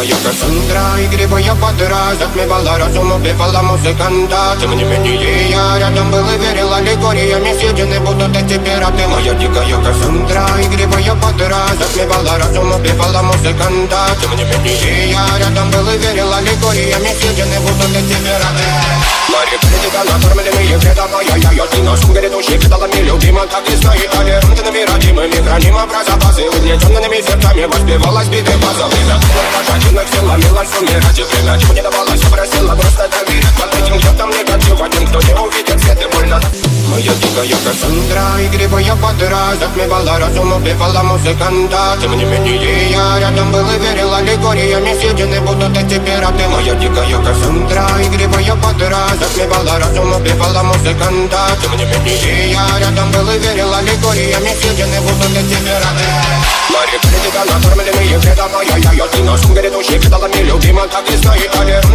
дикая Кассандра, игривая подра, затмевала разум, убивала музыканта. Тем не менее я рядом был и верил аллегориями, съедены будут эти пираты. Моя дикая Кассандра, игривая подра, затмевала разум, убивала музыканта. Тем не менее я рядом был и верил аллегориями, съедены будут эти пираты. Мари критика, накормленные вредом, ай-яй-яй, ты нашим грядущий предалами любима, так и знает толерантными, родимыми, хранимо про запасы, угнетенными сердцами воспевалась биты база. Время пожатинных сил ломилась умирать, и время чего не давалось, просила просто доверять. Под этим йотом негатив, один, кто не увидит свет и больно. Моя дикая Кассандра, игривая подра, затмевала разум, убивала музыканта. Тем не менее я рядом был и верил аллегориями, съедены будут эти пираты. Моя дикая Кассандра, игривая подра, затмевала разум, убивала музыканта. Тем не менее я рядом был и верил аллегориями, съедены будут эти пираты. Мари критика, накормленные вредом, ай-яй-яй, ты нашим грядущий предалами любима, так и знает толерантными.